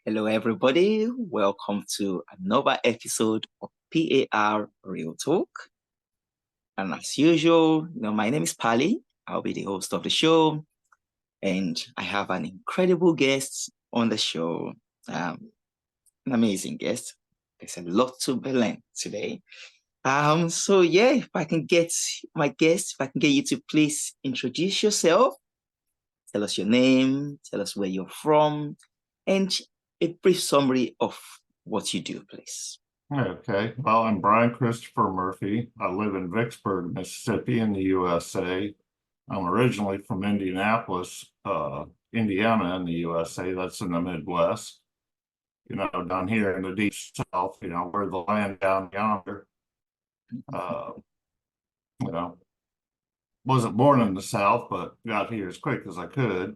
Hello, everybody. Welcome to another episode of PAR Real Talk. And as usual, my name is Pali. I'll be the host of the show, and I have an incredible guest on the show. An amazing guest. There's a lot to learn today. If I can get my guest, if I can get you to please introduce yourself, tell us your name, tell us where you're from, and a brief summary of what you do, please. Okay, well, I'm Brian Christopher Murphy. I live in Vicksburg, Mississippi in the USA. I'm originally from Indianapolis, Indiana in the USA. That's in the Midwest. Down here in the deep South, we're the land down yonder. Wasn't born in the South, but got here as quick as I could.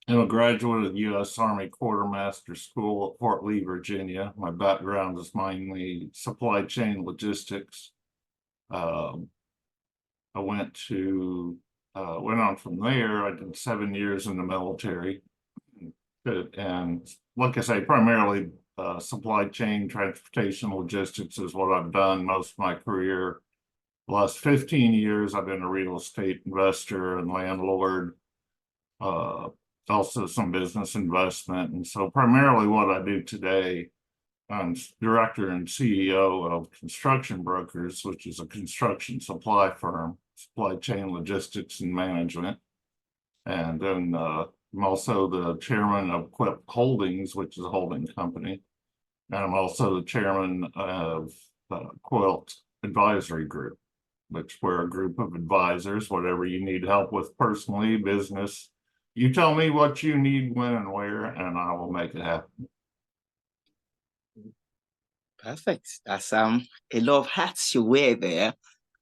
I'm a graduate of the U.S. Army Quartermaster School at Fort Lee, Virginia. My background is mainly supply chain logistics. I went on from there. I did 7 years in the military. And like I say, primarily supply chain, transportation, logistics is what I've done most of my career. The last 15 years, I've been a real estate investor and landlord. Also some business investment. And so primarily what I do today, I'm director and CEO of Construction Brokers, which is a construction supply firm, supply chain logistics and management. And then I'm also the chairman of Quip Holdings, which is a holding company. And I'm also the chairman of Quilt Advisory Group, which we're a group of advisors, whatever you need help with personally, business. You tell me what you need, when and where, and I will make it happen. Perfect. That's a lot of hats you wear there.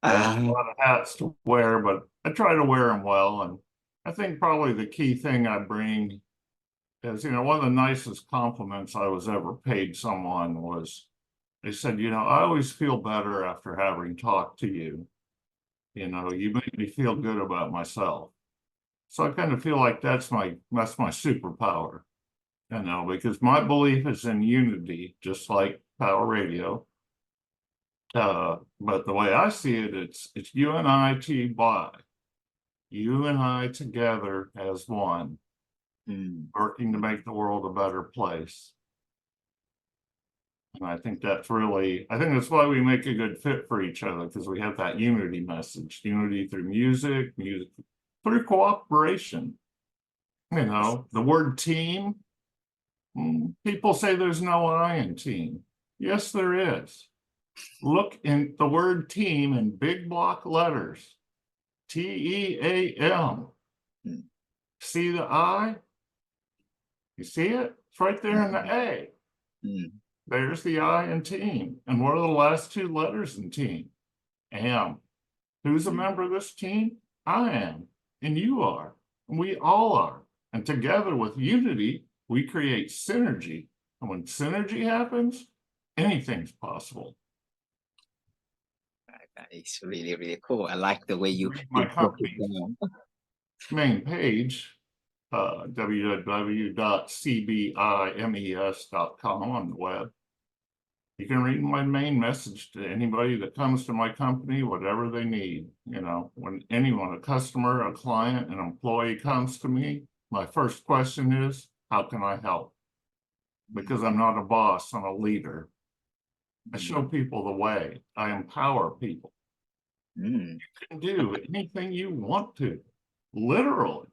There's a lot of hats to wear, but I try to wear them well. And I think probably the key thing I bring is, one of the nicest compliments I was ever paid someone was, they said, I always feel better after having talked to you. You make me feel good about myself. So I kind of feel like that's my superpower, because my belief is in unity, just like Power Radio. But the way I see it, it's you and I, T-by. You and I together as one, working to make the world a better place. And I think that's why we make a good fit for each other, because we have that unity message, unity through music through cooperation. The word team, people say there's no I in team. Yes, there is. Look in the word team in big block letters, T-E-A-M. See the I? You see it? It's right there in the A. There's the I in team. And what are the last two letters in team? Am. Who's a member of this team? I am. And you are, and we all are. And together with unity, we create synergy. And when synergy happens, anything's possible. That is really, really cool. I like the way you my company's main page, www.cbimes.com on the web. You can read my main message to anybody that comes to my company, whatever they need. When anyone, a customer, a client, an employee comes to me, my first question is, how can I help? Because I'm not a boss, I'm a leader. I show people the way. I empower people. You can do anything you want to, literally.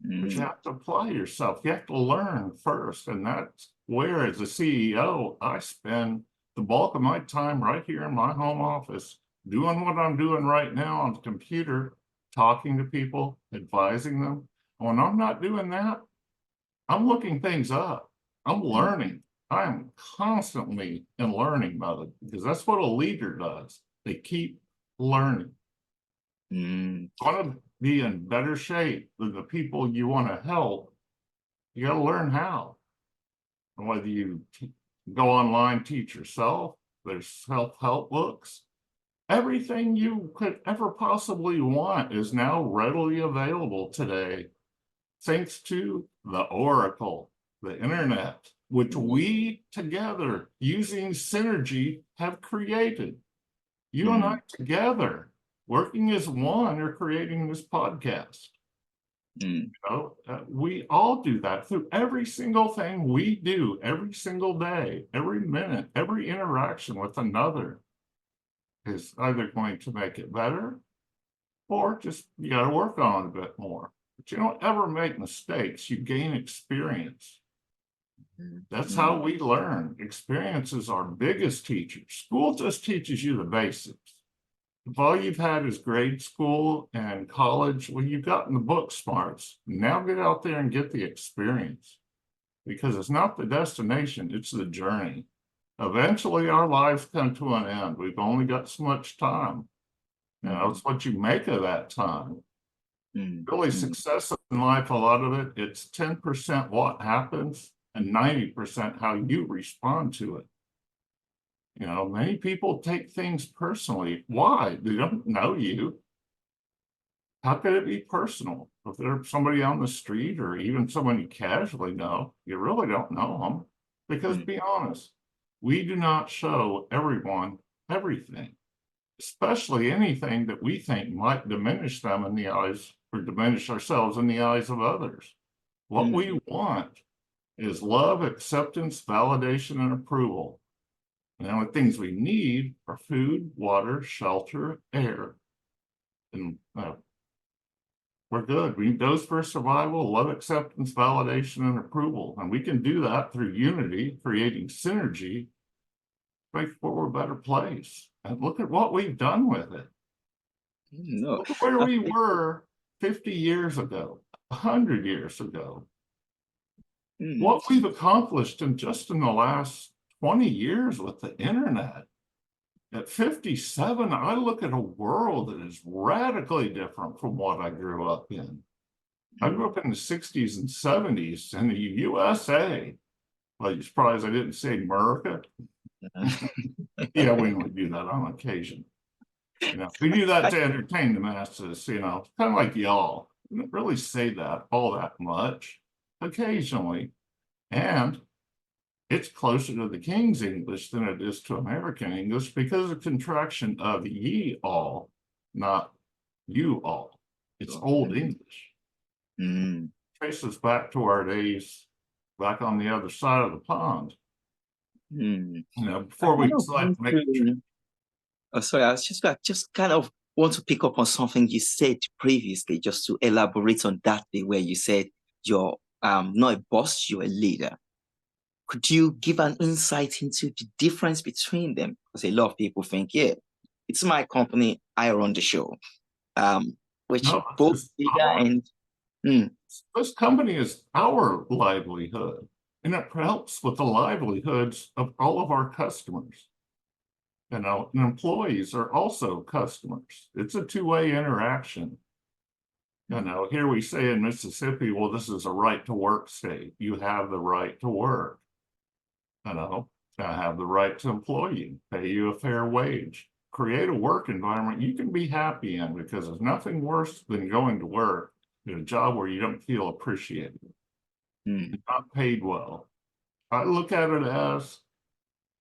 But you have to apply yourself. You have to learn first. And that's where, as a CEO, I spend the bulk of my time right here in my home office, doing what I'm doing right now on the computer, talking to people, advising them. And when I'm not doing that, I'm looking things up. I'm learning. I am constantly in learning mode, because that's what a leader does. They keep learning. Want to be in better shape than the people you want to help, you got to learn how. And whether you go online, teach yourself, there's self-help books. Everything you could ever possibly want is now readily available today, thanks to the Oracle. the internet, which we together using synergy have created. You and I together, working as one, are creating this podcast. You know, we all do that through every single thing we do, every single day, every minute, every interaction with another is either going to make it better or just you got to work on it a bit more. But you don't ever make mistakes. You gain experience. That's how we learn. Experience is our biggest teacher. School just teaches you the basics. If all you've had is grade school and college, well, you've gotten the book smarts. Now get out there and get the experience, because it's not the destination, it's the journey. Eventually, our lives come to an end. We've only got so much time. You know, it's what you make of that time. Really, success in life, a lot of it, it's 10% what happens and 90% how you respond to it. You know, many people take things personally. Why? They don't know you. How could it be personal? If there's somebody on the street or even someone you casually know, you really don't know them. Because be honest, we do not show everyone everything, especially anything that we think might diminish them in the eyes or diminish ourselves in the eyes of others. What we want is love, acceptance, validation, and approval. And the only things we need are food, water, shelter, air. And we're good. We need those for survival, love, acceptance, validation, and approval. And we can do that through unity, creating synergy, make for a better place. And look at what we've done with it. Look at where we were 50 years ago, 100 years ago. What we've accomplished in just in the last 20 years with the internet. At 57, I look at a world that is radically different from what I grew up in. I grew up in the 60s and 70s in the USA. Well, you're surprised I didn't say America? Yeah, we only do that on occasion. You know, we do that to entertain the masses, you know, kind of like y'all. We don't really say that all that much, occasionally. And it's closer to the King's English than it is to American English because of contraction of ye all, not you all. It's Old English. Traces back to our days back on the other side of the pond. You know, before we make sorry, I was just kind of want to pick up on something you said previously, just to elaborate on that day where you said you're not a boss, you're a leader. Could you give an insight into the difference between them? Because a lot of people think, yeah, it's my company, I run the show. Which both leader and this company is our livelihood, and it helps with the livelihoods of all of our customers. You know, and employees are also customers. It's a two-way interaction. You know, here we say in Mississippi, well, this is a right to work state. You have the right to work. You know, I have the right to employ you, pay you a fair wage, create a work environment you can be happy in, because there's nothing worse than going to work in a job where you don't feel appreciated, not paid well. I look at it as,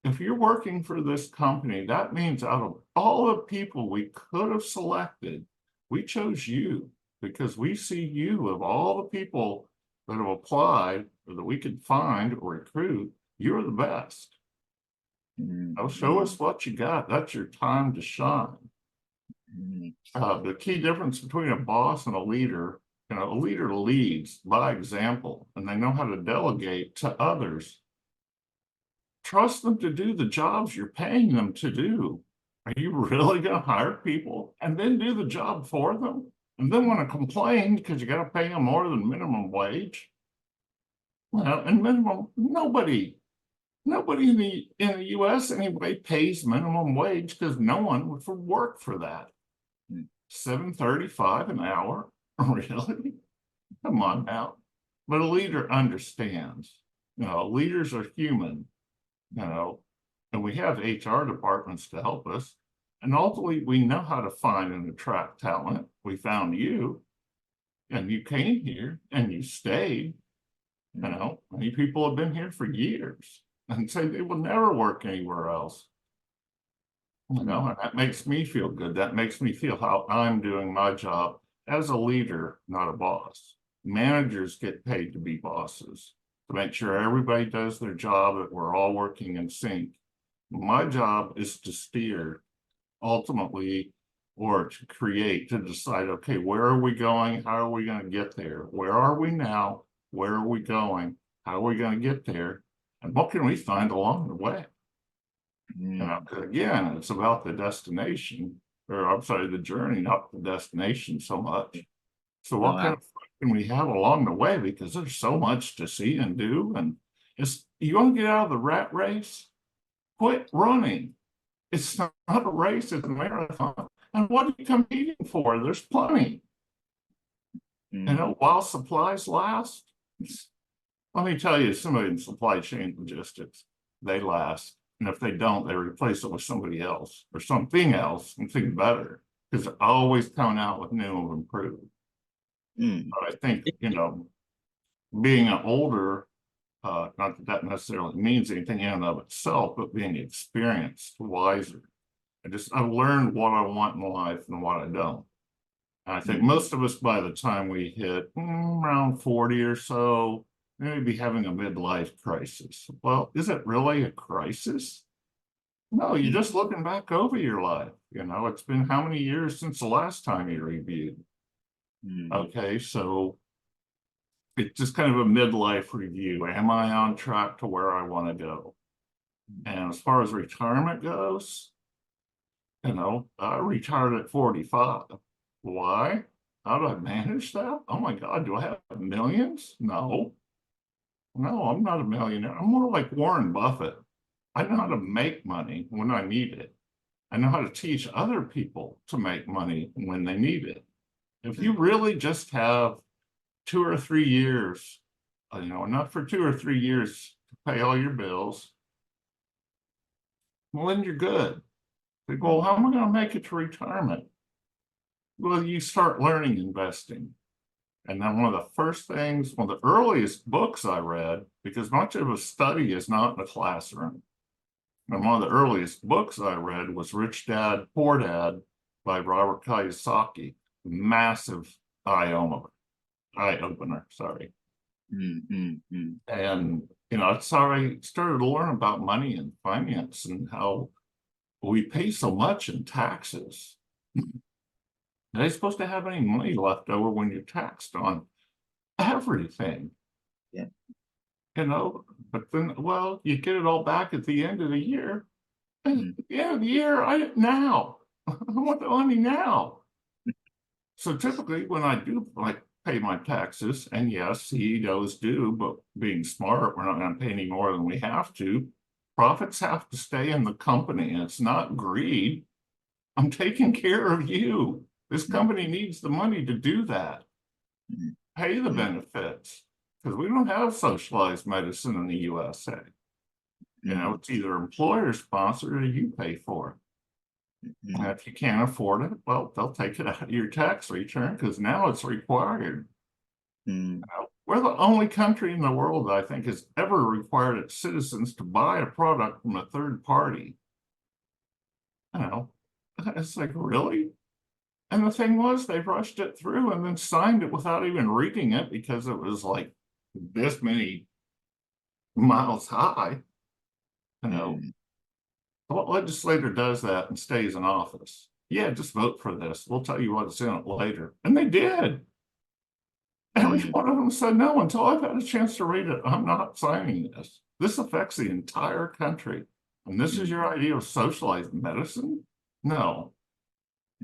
if you're working for this company, that means out of all the people we could have selected, we chose you because we see you, of all the people that have applied or that we could find or recruit, you're the best. Now show us what you got. That's your time to shine. The key difference between a boss and a leader, you know, a leader leads by example, and they know how to delegate to others. Trust them to do the jobs you're paying them to do. Are you really going to hire people and then do the job for them? And then want to complain because you got to pay them more than minimum wage? Well, and minimum, nobody in the US anyway pays minimum wage, because no one would work for that. $7.35 an hour? Really? Come on now. But a leader understands. You know, leaders are human, you know, and we have HR departments to help us. And ultimately, we know how to find and attract talent. We found you, and you came here, and you stayed. You know, many people have been here for years and say they will never work anywhere else. You know, and that makes me feel good. That makes me feel how I'm doing my job as a leader, not a boss. Managers get paid to be bosses, to make sure everybody does their job, that we're all working in sync. My job is to steer ultimately, or to create, to decide, okay, where are we going? How are we going to get there? Where are we now? Where are we going? How are we going to get there? And what can we find along the way? You know, 'cause again, it's about the destination, or I'm sorry, the journey, not the destination so much. So what kind of fun can we have along the way? Because there's so much to see and do. And it's, you want to get out of the rat race? Quit running. It's not a race, it's a marathon. And what are you competing for? There's plenty. You know, while supplies last, let me tell you, somebody in supply chain logistics, they last. And if they don't, they replace it with somebody else or something else, something better, because they're always coming out with new and improved. But I think, you know, being an older, not that that necessarily means anything in and of itself, but being experienced, wiser. I've learned what I want in life and what I don't. And I think most of us, by the time we hit around 40 or so, maybe having a midlife crisis. Well, is it really a crisis? No, you're just looking back over your life. You know, it's been how many years since the last time you reviewed? Okay, so it's just kind of a midlife review. Am I on track to where I want to go? And as far as retirement goes, you know, I retired at 45. Why? How do I manage that? Oh my God, do I have millions? No. No, I'm not a millionaire. I'm more like Warren Buffett. I know how to make money when I need it. I know how to teach other people to make money when they need it. If you really just have 2 or 3 years, you know, enough for 2 or 3 years to pay all your bills, well, then you're good. They go, well, how am I going to make it to retirement? Well, you start learning investing. And then one of the first things, one of the earliest books I read, because much of a study is not in the classroom. And one of the earliest books I read was Rich Dad, Poor Dad by Robert Kiyosaki. Massive eye opener, sorry. And, you know, it's how I started to learn about money and finance and how we pay so much in taxes. Are they supposed to have any money left over when you're taxed on everything? Yeah. You know, but then, well, you get it all back at the end of the year. And yeah, the year, now. I want the money now. So typically when I do like pay my taxes, and yes, CEOs do, but being smart, we're not going to pay any more than we have to. Profits have to stay in the company, and it's not greed. I'm taking care of you. This company needs the money to do that. Pay the benefits, because we don't have socialized medicine in the USA. You know, it's either employer sponsored or you pay for it. And if you can't afford it, well, they'll take it out of your tax return because now it's required. We're the only country in the world that I think has ever required its citizens to buy a product from a third party. You know, it's like, really? And the thing was, they rushed it through and then signed it without even reading it because it was like this many miles high. You know, what legislator does that and stays in office? Yeah, just vote for this. We'll tell you what's in it later. And they did. Every one of them said, no, until I've had a chance to read it, I'm not signing this. This affects the entire country. And this is your idea of socialized medicine? No.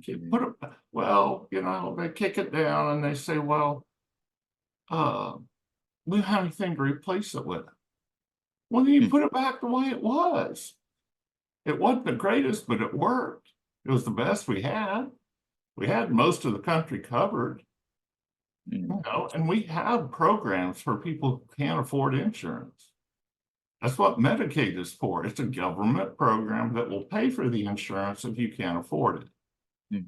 You put it, well, you know, they kick it down and they say, well, we don't have anything to replace it with. Well, then you put it back the way it was. It wasn't the greatest, but it worked. It was the best we had. We had most of the country covered. You know, and we have programs for people who can't afford insurance. That's what Medicaid is for. It's a government program that will pay for the insurance if you can't afford it.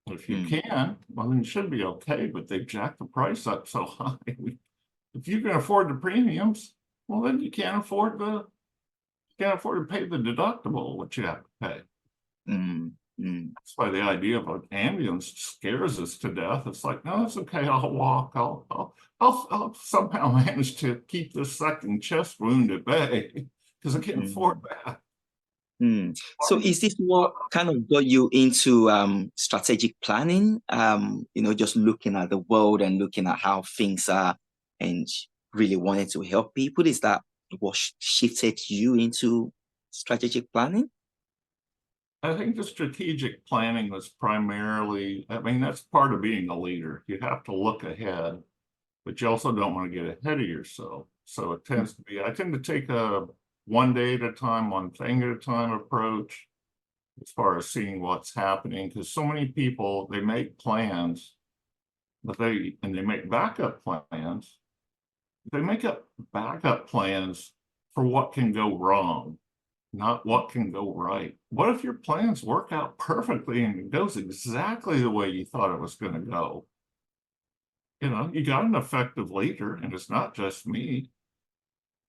If you can, well, then it should be okay, but they've jacked the price up so high. if you can afford the premiums, well, then you can't afford to pay the deductible, which you have to pay. That's why the idea of an ambulance scares us to death. It's like, no, it's okay. I'll walk. I'll somehow manage to keep this second chest wound at bay because I can't afford that. So is this what kind of got you into strategic planning? Just looking at the world and looking at how things are and really wanting to help people. Is that what shifted you into strategic planning? I think the strategic planning was primarily, I mean, that's part of being a leader. You have to look ahead, but you also don't want to get ahead of yourself. So it tends to be, I tend to take a one day at a time, one thing at a time approach as far as seeing what's happening, because so many people, they make plans, but they make backup plans. They make up backup plans for what can go wrong, not what can go right. What if your plans work out perfectly and it goes exactly the way you thought it was going to go? You got an effective leader, and it's not just me.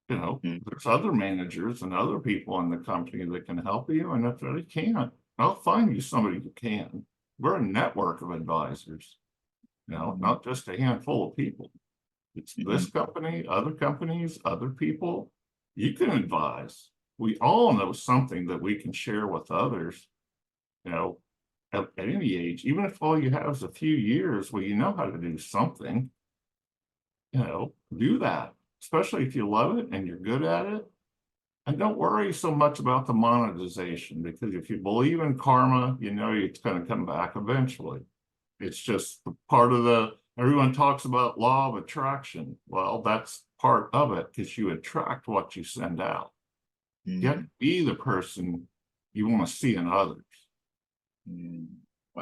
There's other managers and other people in the company that can help you. And if they can't, I'll find you somebody who can. We're a network of advisors, not just a handful of people. It's this company, other companies, other people. You can advise. We all know something that we can share with others, at any age, even if all you have is a few years, well, you know how to do something, do that, especially if you love it and you're good at it. And don't worry so much about the monetization, because if you believe in karma, it's going to come back eventually. It's just part of everyone talks about law of attraction. Well, that's part of it, because you attract what you send out. You have to be the person you want to see in others. Then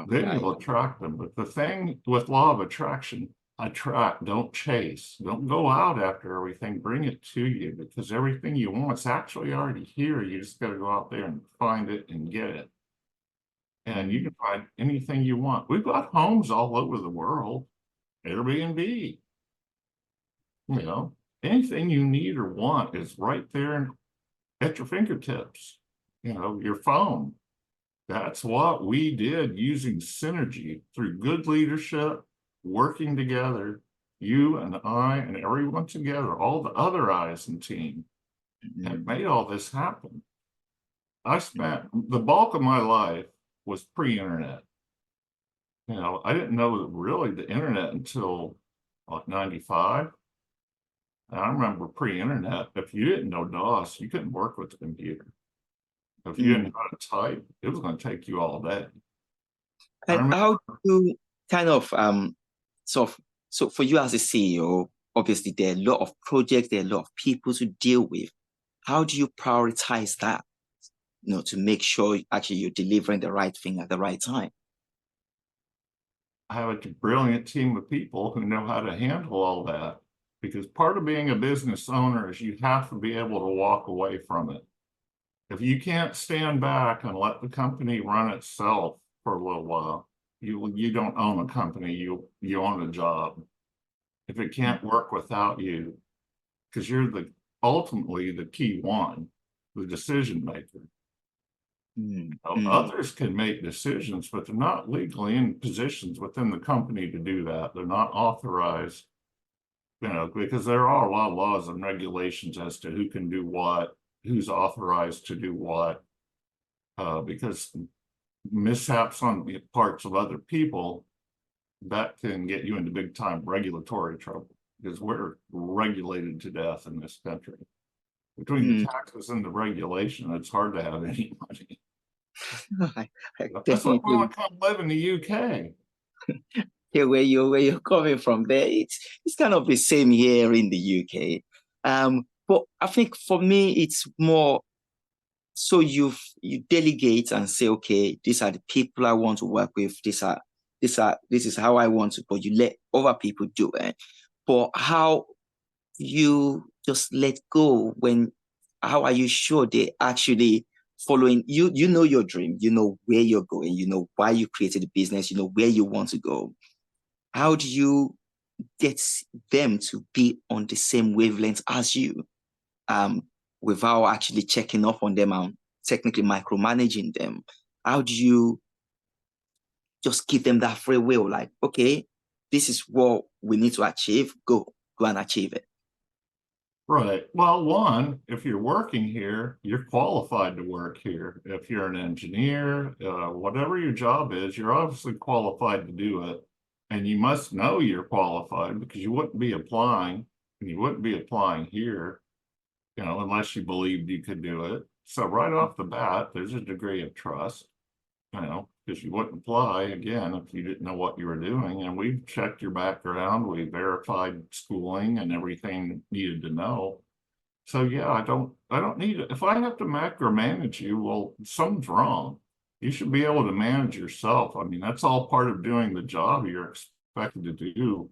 you'll attract them. But the thing with law of attraction, attract, don't chase. Don't go out after everything. Bring it to you, because everything you want is actually already here. You just got to go out there and find it and get it. And you can find anything you want. We've got homes all over the world. Airbnb. Anything you need or want is right there at your fingertips. Your phone. That's what we did, using synergy through good leadership, working together, you and I and everyone together, all the other eyes and team, have made all this happen. I spent the bulk of my life was pre-internet. I didn't know really the internet until like 95. And I remember pre-internet, if you didn't know DOS, you couldn't work with the computer. If you didn't know how to type, it was going to take you all day. And how do you kind of so for you as a CEO, obviously there are a lot of projects, there are a lot of people to deal with. How do you prioritize that, to make sure actually you're delivering the right thing at the right time? I have a brilliant team of people who know how to handle all that, because part of being a business owner is you have to be able to walk away from it. If you can't stand back and let the company run itself for a little while, you don't own a company, you own a job. If it can't work without you, because you're ultimately the key one, the decision maker. Others can make decisions, but they're not legally in positions within the company to do that. They're not authorized, because there are a lot of laws and regulations as to who can do what, who's authorized to do what, because mishaps on the parts of other people, that can get you into big time regulatory trouble, because we're regulated to death in this country. Between the taxes and the regulation, it's hard to have any money. That's why I want to come live in the UK. Yeah, where you're coming from there, it's kind of the same here in the UK. But I think for me, it's more so you delegate and say, okay, these are the people I want to work with. This is how I want to, but you let other people do it. But how you just let go how are you sure they actually following you? You know your dream, you know where you're going, you know why you created the business, you know where you want to go. How do you get them to be on the same wavelength as you, without actually checking up on them and technically micromanaging them? How do you just give them that free will? Like, okay, this is what we need to achieve. Go and achieve it. Right. Well, one, if you're working here, you're qualified to work here. If you're an engineer, whatever your job is, you're obviously qualified to do it. And you must know you're qualified, because you wouldn't be applying, and you wouldn't be applying here, unless you believed you could do it. So right off the bat, there's a degree of trust, because you wouldn't apply again if you didn't know what you were doing. And we've checked your background, we verified schooling and everything needed to know. So yeah, I don't need it. If I have to macromanage you, well, something's wrong. You should be able to manage yourself. I mean, that's all part of doing the job you're expected to do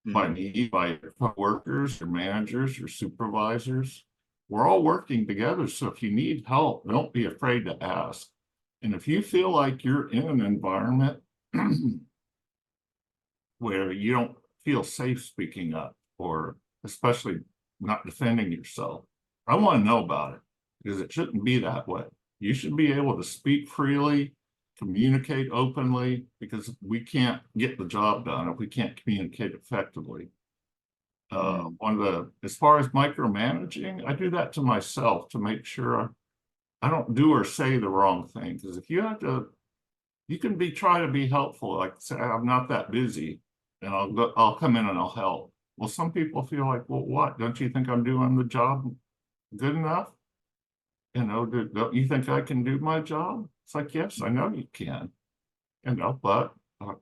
by me, by your workers, your managers, your supervisors. We're all working together. So if you need help, don't be afraid to ask. And if you feel like you're in an environment where you don't feel safe speaking up, or especially not defending yourself, I want to know about it, because it shouldn't be that way. You should be able to speak freely, communicate openly, because we can't get the job done if we can't communicate effectively. As far as micromanaging, I do that to myself to make sure I don't do or say the wrong thing. Because if you have to, you can try to be helpful, like say, I'm not that busy, and I'll come in and I'll help. Well, some people feel like, well, what? Don't you think I'm doing the job good enough? Don't you think I can do my job? It's like, yes, I know you can, but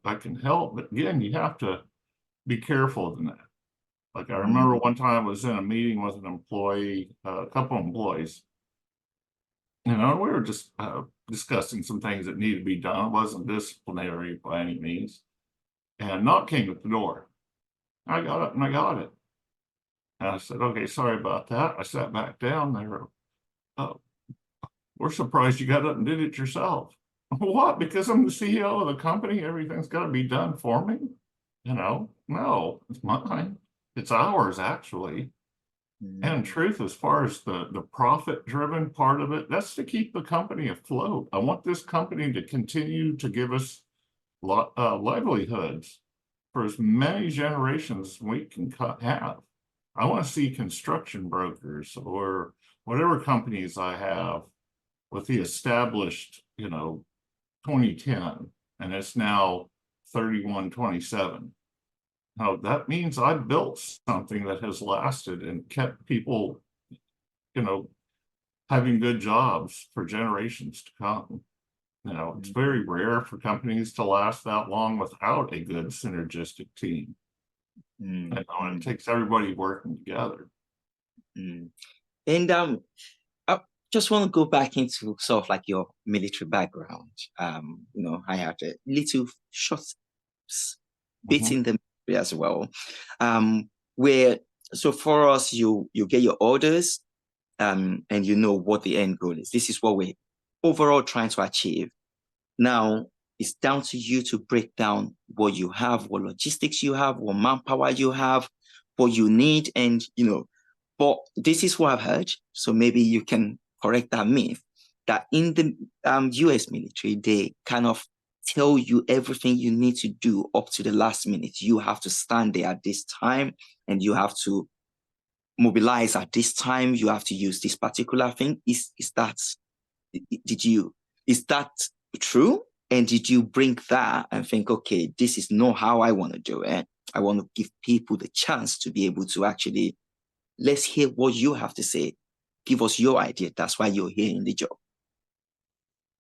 I can help. But again, you have to be careful in that. Like I remember one time I was in a meeting with an employee, a couple of employees, we were just discussing some things that needed to be done. It wasn't disciplinary by any means. And a knock came at the door. I got up and I got it. And I said, okay, sorry about that. I sat back down there. We're surprised you got up and did it yourself. What? Because I'm the CEO of the company, everything's got to be done for me? No, it's mine. It's ours, actually. And in truth, as far as the profit-driven part of it, that's to keep the company afloat. I want this company to continue to give us livelihoods for as many generations as we can have. I want to see construction brokers or whatever companies I have with the established, 2010, and it's now 3127. Now, that means I built something that has lasted and kept people, having good jobs for generations to come. It's very rare for companies to last that long without a good synergistic team. And it takes everybody working together. And I just want to go back into sort of like your military background. I had a little short bit in the military as well, where so for us, you get your orders, and you know what the end goal is. This is what we're overall trying to achieve. Now it's down to you to break down what you have, what logistics you have, what manpower you have, what you need, and but this is what I've heard. So maybe you can correct that myth that in the US military, they kind of tell you everything you need to do up to the last minute. You have to stand there at this time and you have to mobilize at this time. You have to use this particular thing. Is that true? And did you bring that and think, okay, this is not how I want to do it. I want to give people the chance to be able to actually, let's hear what you have to say. Give us your idea. That's why you're here in the job.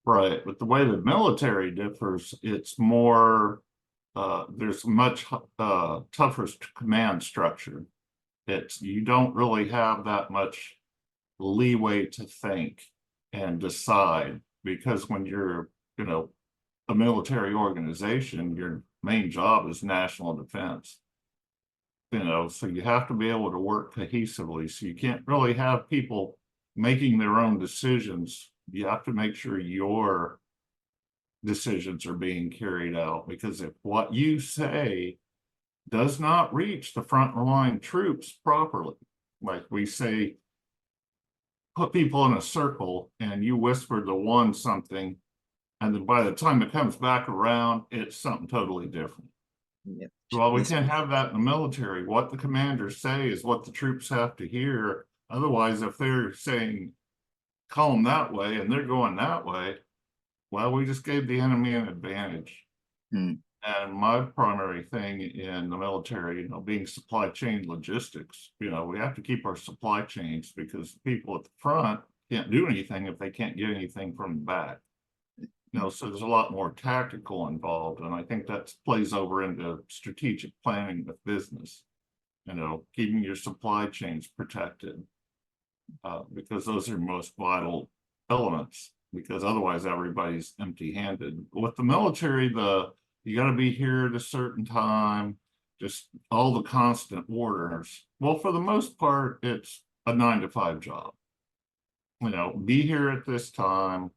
Right. But the way the military differs, it's more, there's much tougher command structure. You don't really have that much leeway to think and decide, because when you're, a military organization, your main job is national defense. So you have to be able to work cohesively. So you can't really have people making their own decisions. You have to make sure your decisions are being carried out, because if what you say does not reach the front line troops properly. Like we say, put people in a circle and you whisper to one something, and then by the time it comes back around, it's something totally different. Yeah. Well, we Yes. can't have that in the military. What the commanders say is what the troops have to hear. Otherwise, if they're saying, call them that way, and they're going that way, well, we just gave the enemy an advantage. Mm. And my primary thing in the military, being supply chain logistics, we have to keep our supply chains, because people at the front can't do anything if they can't get anything from the back. So there's a lot more tactical involved, and I think that plays over into strategic planning with business. Keeping your supply chains protected, because those are most vital elements. Because otherwise, everybody's empty-handed. With the military, you got to be here at a certain time. Just all the constant orders. Well, for the most part, it's a 9-to-5 job. Be here at this time.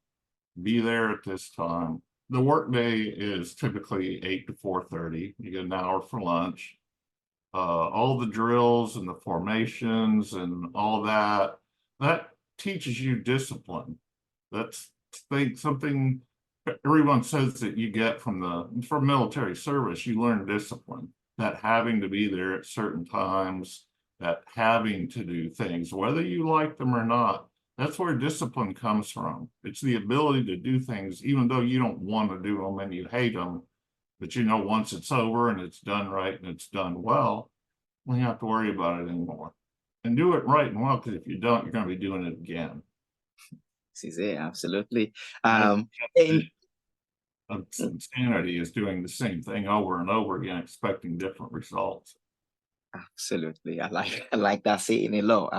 Be there at this time. The workday is typically 8 to 4:30. You get an hour for lunch. All the drills and the formations and all that teaches you discipline. That's something everyone says that you get from military service. You learn discipline, that having to be there at certain times, that having to do things, whether you like them or not. That's where discipline comes from. It's the ability to do things, even though you don't want to do them and you hate them. But once it's over and it's done right and it's done well, we don't have to worry about it anymore. And do it right and well, because if you don't, you're going to be doing it again. Absolutely. Insanity is doing the same thing over and over again, expecting different results. Absolutely. I like that saying a lot.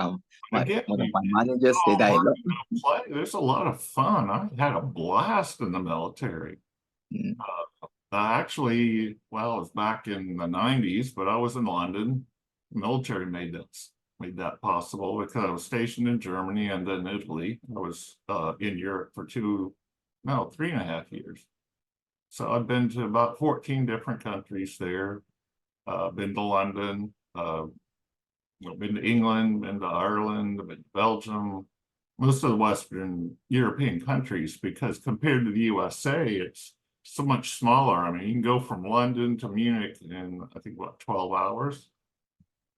One of my managers say that a lot. There's a lot of fun. I had a blast in the military. Mm. Actually, well, it was back in the 90s, but I was in London. The military made that possible, because I was stationed in Germany and then Italy. I was in Europe for 3.5 years. So I've been to about 14 different countries there. Been to London, been to England, been to Ireland, been to Belgium, most of the Western European countries, because compared to the USA, it's so much smaller. I mean, you can go from London to Munich in, I think, 12 hours?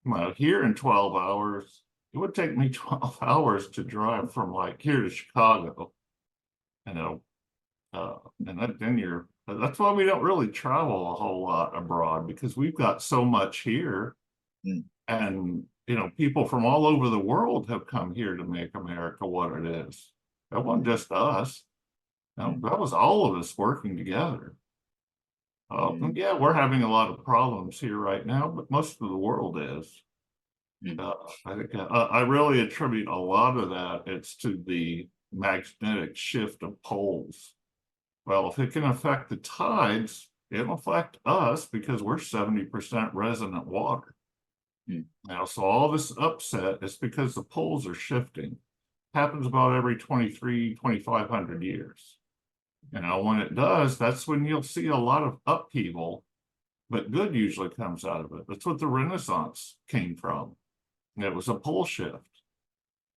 Well, here in 12 hours, it would take me 12 hours to drive from here to Chicago. And then that's why we don't really travel a whole lot abroad, because we've got so much here. Mm. And people from all over the world have come here to make America what it is. That wasn't just us. That was all of us working together. Yeah, we're having a lot of problems here right now, but most of the world is. I think I really attribute a lot of that. It's to the magnetic shift of poles. Well, if it can affect the tides, it'll affect us, because we're 70% resonant water. So all this upset is because the poles are shifting. Happens about every 2,500 years. When it does, that's when you'll see a lot of upheaval, but good usually comes out of it. That's what the Renaissance came from. It was a pole shift.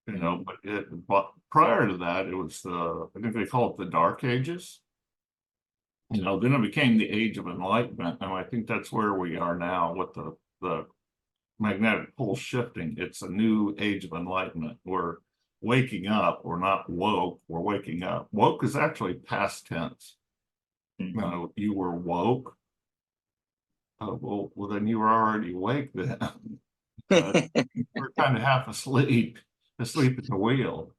But prior to that, it was I think they call it the Dark Ages. Then it became the Age of Enlightenment, and I think that's where we are now with the magnetic pole shifting. It's a new Age of Enlightenment. We're waking up. We're not woke. We're waking up. Woke is actually past tense. You were woke. Well, then you were already awake then. We're kind of half asleep at the wheel.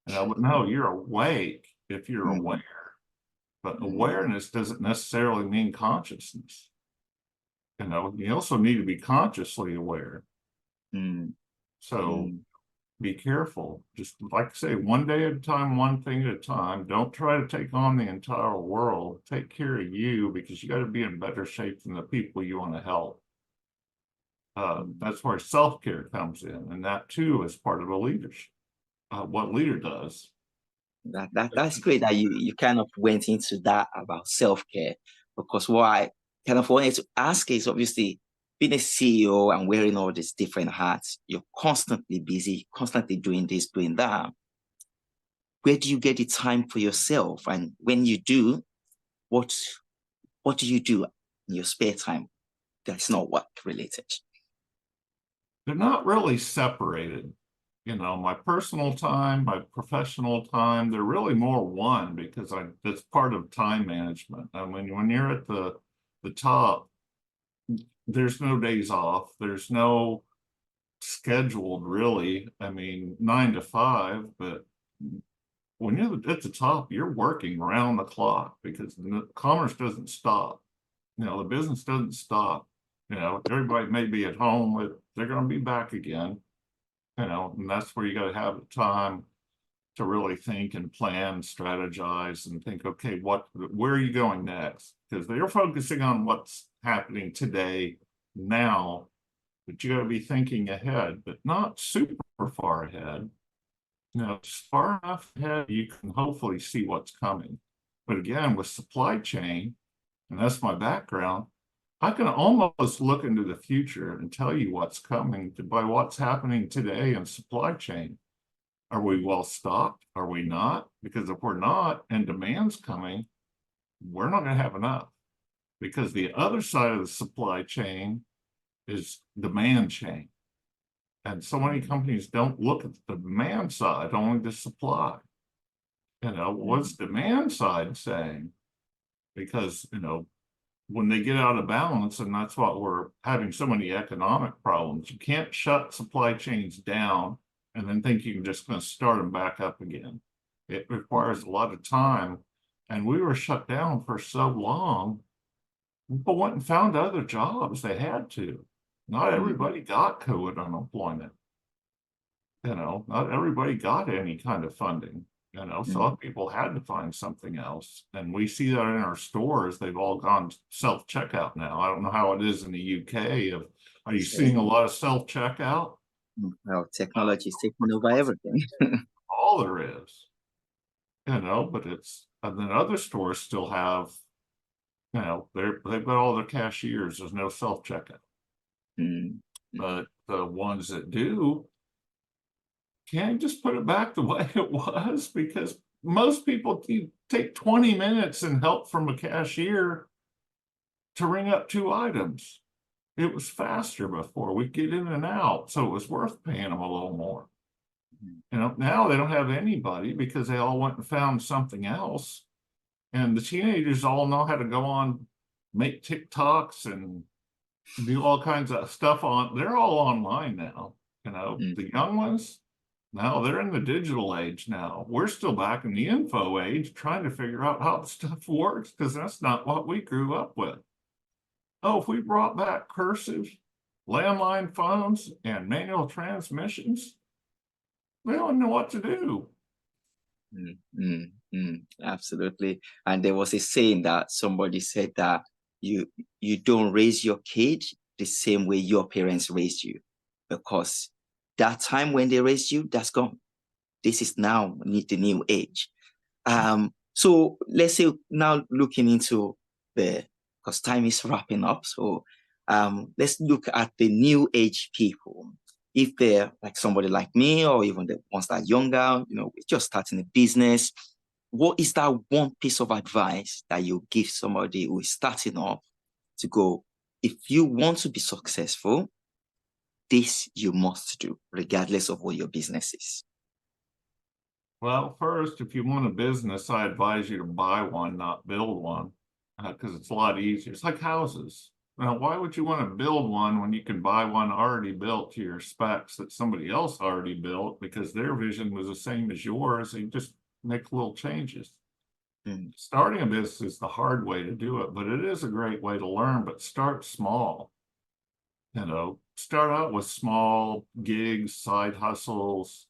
But no, you're awake if you're aware. But awareness doesn't necessarily mean consciousness. You also need to be consciously aware. So be careful. Just like I say, one day at a time, one thing at a time. Don't try to take on the entire world. Take care of you, because you got to be in better shape than the people you want to help. That's where self-care comes in, and that too is part of a leadership. What leader does. That's great that you kind of went into that about self-care, because what I kind of wanted to ask is, obviously, being a CEO and wearing all these different hats, you're constantly busy, constantly doing this, doing that. Where do you get the time for yourself? And when you do, what do you do in your spare time that's not work related? They're not really separated. You know, my personal time, my professional time, they're really more one because that's part of time management. I mean, when you're at the top, there's no days off. There's no scheduled really. I mean, 9 to 5, but when you're at the top, you're working around the clock because the commerce doesn't stop. You know, the business doesn't stop. You know, everybody may be at home, but they're going to be back again. You know, and that's where you got to have the time to really think and plan, strategize, and think, okay, where are you going next? Because they're focusing on what's happening today, now, but you got to be thinking ahead, but not super far ahead. You know, just far enough ahead you can hopefully see what's coming. But again, with supply chain, and that's my background, I can almost look into the future and tell you what's coming by what's happening today in supply chain. Are we well stocked? Are we not? Because if we're not and demand's coming, we're not going to have enough. Because the other side of the supply chain is demand chain. And so many companies don't look at the demand side, only the supply. You know, what's demand side saying? Because, you know, when they get out of balance, and that's what we're having so many economic problems, you can't shut supply chains down and then think you can just going to start them back up again. It requires a lot of time. And we were shut down for so long, people went and found other jobs. They had to. Not everybody got COVID unemployment. You know, not everybody got any kind of funding. You know, so people had to find something else. And we see that in our stores. They've all gone self-checkout now. I don't know how it is in the UK. Are you seeing a lot of self-checkout? Well, technology is taking over everything. All there is. You know, but and then other stores still have, you know, they've got all their cashiers. There's no self-checkout. But the ones that do, can't just put it back the way it was, because most people take 20 minutes and help from a cashier to ring up 2 items. It was faster before. We get in and out, so it was worth paying them a little more. You know, now they don't have anybody because they all went and found something else. And the teenagers all know how to go on, make TikToks and do all kinds of stuff they're all online now. You know, the young ones, now they're in the digital age now. We're still back in the info age trying to figure out how the stuff works, because that's not what we grew up with. Oh, if we brought back cursive, landline phones, and manual transmissions, we don't know what to do. Absolutely. And there was a saying that somebody said that you don't raise your kid the same way your parents raised you, because that time when they raised you, that's gone. This is now the new age. So let's say now looking into because time is wrapping up. So let's look at the new age people. If they're like somebody like me, or even the ones that are younger, you know, just starting a business, what is that one piece of advice that you give somebody who is starting off to go, if you want to be successful, this you must do, regardless of what your business is? Well, first, if you want a business, I advise you to buy one, not build one, because it's a lot easier. It's like houses. Now, why would you want to build one when you can buy one already built to your specs that somebody else already built, because their vision was the same as yours? They just make little changes. Starting a business is the hard way to do it, but it is a great way to learn. But start small. You know, start out with small gigs, side hustles,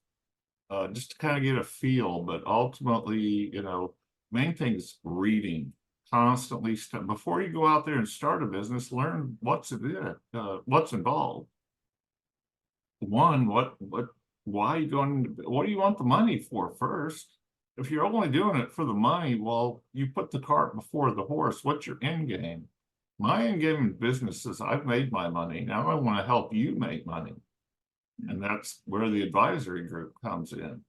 just to kind of get a feel. But ultimately, you know, main thing is reading constantly. Before you go out there and start a business, learn what's involved. One, why are you going? What do you want the money for first? If you're only doing it for the money, well, you put the cart before the horse. What's your end game? My end game in business is I've made my money. Now I want to help you make money. And that's where the advisory group comes in.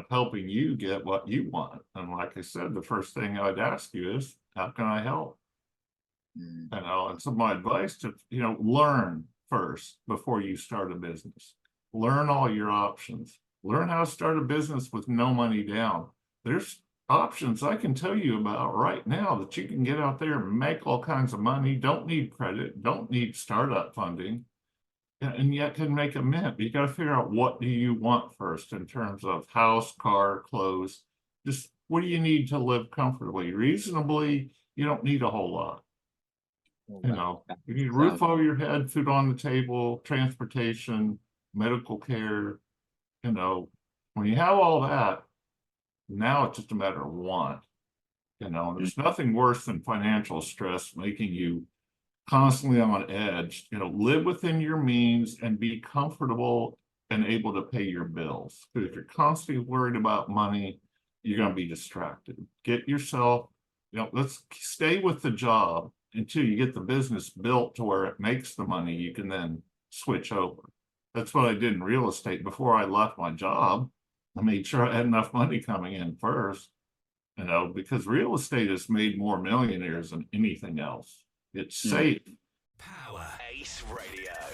Helping you get what you want. And like I said, the first thing I'd ask you is, how can I help? And so my advice to, learn first before you start a business. Learn all your options. Learn how to start a business with no money down. There's options I can tell you about right now that you can get out there and make all kinds of money, don't need credit, don't need startup funding, and yet can make a mint. You got to figure out, what do you want first in terms of house, car, clothes. Just what do you need to live comfortably? Reasonably, you don't need a whole lot. You need a roof over your head, food on the table, transportation, medical care. When you have all that, now it's just a matter of want. There's nothing worse than financial stress making you constantly on edge. Live within your means and be comfortable and able to pay your bills. Because if you're constantly worried about money, you're going to be distracted. Get yourself, let's stay with the job until you get the business built to where it makes the money. You can then switch over. That's what I did in real estate. Before I left my job, I made sure I had enough money coming in first, because real estate has made more millionaires than anything else. It's safe. Power Ace Radio.